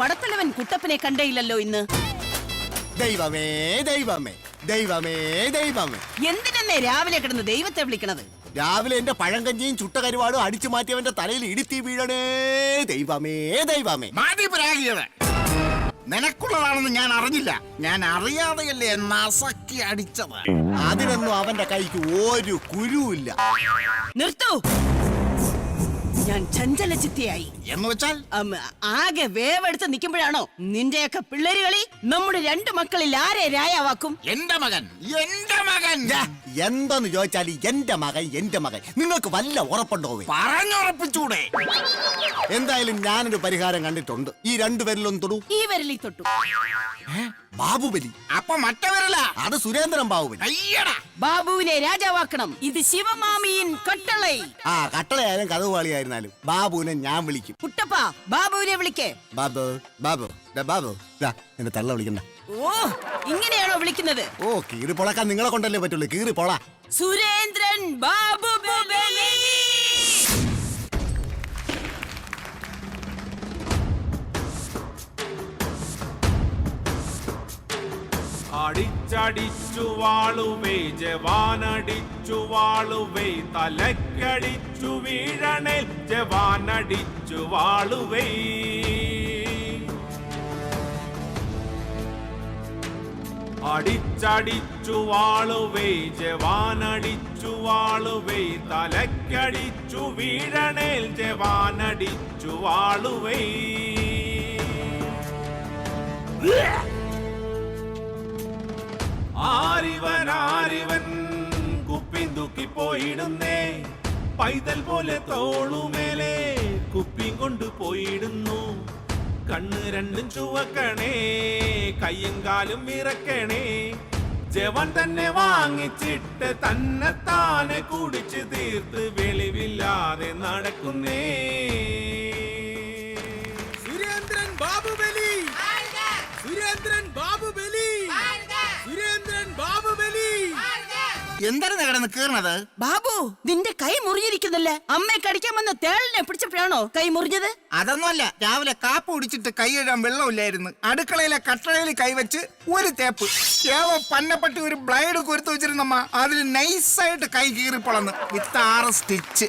പടത്തലവൻ കുട്ടപ്പനെ കണ്ടേയില്ലല്ലോ ഇന്ന്. ദൈവമേ ദൈവമേ ദൈവമേ ദൈവമേ, എന്തിനെന്നേ രാവിലെ കിടന്ന് ദൈവത്തെ വിളിക്കണത്? രാവിലെ എന്റെ പഴങ്കഞ്ഞിയും ചുട്ട കരുവാടും അടിച്ചു മാറ്റിയവന്റെ തലയിൽ ഇടിത്തി വീഴണേ ദൈവമേ ദൈവമേ. മാറ്റി പ്രാഗിയത് നിനക്കുള്ളതാണെന്ന് ഞാൻ അറിഞ്ഞില്ല. ഞാൻ അറിയാതെയല്ലേ നസക്കി അടിച്ചത്. അതിനൊന്നും അവന്റെ കൈക്ക് ഒരു കുരുവില്ല. നിർത്തൂ. ഞാൻ ചഞ്ചലചിത്തയായി. എന്ന് വെച്ചാൽ ആകെ വേവെടുത്ത് നിൽക്കുമ്പോഴാണോ നിന്റെയൊക്കെ പിള്ളേര് കളി? നമ്മുടെ 2 മക്കളിൽ ആരെ രായാവാക്കും? എന്റെ മകൻ, എന്റെ മകൻ. എന്തെന്ന് ചോദിച്ചാൽ എന്റെ മകൻ നിങ്ങൾക്ക് വല്ല ഉറപ്പുണ്ടോ? പറഞ്ഞുറപ്പിച്ചൂടെ? എന്തായാലും ഞാനൊരു പരിഹാരം കണ്ടിട്ടുണ്ട്. ഈ 2 പേരിലൊന്നും തൊടൂ. ഈ വിരലിൽ തൊട്ടു. ബാബുബലി. അപ്പൊ മറ്റവരല്ല, അത് സുരേന്ദ്രൻ ബാബുബലി. അയ്യടാ, ബാബുവിനെ രാജാവാക്കണം. ഇത് ശിവമാമിയിൻ കട്ടളை. ആ കട്ടളയായാലും കഥവാളിയായിരുന്നാലും ബാബുവിനെ ഞാൻ വിളിക്കും. കുട്ടപ്പ, ബാബുവിനെ വിളിക്കേ. ബാബു ബാബു ബാബു എന്നെ തള്ള വിളിക്കണ്ട. ഓ, ഇങ്ങനെയാണോ വിളിക്കുന്നത്? ഓ, കീറി പൊളക്കാൻ നിങ്ങളെ കൊണ്ടല്ലേ പറ്റുള്ളൂ. കീറി പൊള. സുരേന്ദ്രൻ ബാബുബലി. അടിച്ചടിച്ചു വാളുവേ ജവാനടിച്ചു വാളുവേ, തലക്കടിച്ചു വീഴണേ ജവാനടിച്ചു വാളുവേ. അടിച്ചടിച്ചു വാളുവേ ജവാനടിച്ചു വാളുവേ, തലക്കടിച്ചു വീഴണേ ജവാനടിച്ചു വാളുവേ. ആരിവൻ കുപ്പി തൂക്കി പോയിടുന്നേ, പൈതൽ പോലെ തോളുമേലെ കുപ്പിയും കൊണ്ടുപോയിടുന്നു. കണ്ണ് 2 ചുവക്കണേ, കയ്യും കാലും വിറക്കണേ. ജവൻ തന്നെ വാങ്ങിച്ചിട്ട് തന്നെത്താനെ കുടിച്ച് തീർത്ത് വെളിവില്ലാതെ നടക്കുന്നേ. സുരേന്ദ്രൻ ബാബുബലി, സുരേന്ദ്രൻ ബാബുബലി, സുരേന്ദ്രൻ ബാബുബലി. എന്താണ് കിടന്ന് കീർണത്? ബാബു, നിന്റെ കൈ മുറിഞ്ഞിരിക്കുന്നില്ലേ? അമ്മയെ കടിക്കാൻ വന്ന തേളിനെ പിടിച്ചപ്പോഴാണോ കൈ മുറിഞ്ഞത്? അതൊന്നുമല്ല, രാവിലെ കാപ്പ് കുടിച്ചിട്ട് കൈ ഇടാൻ വെള്ളമില്ലായിരുന്നു. അടുക്കളയിലെ കട്ടളയിൽ കൈവച്ച് ഒരു തേപ്പ് പന്നപ്പെട്ടി ഒരു ബ്ലേഡ് കുരുത്ത് വെച്ചിരുന്നമ്മ. അതിൽ നൈസായിട്ട് കൈ കീറിപ്പൊളന്ന് വിത്ത് 6 സ്റ്റിച്ച്.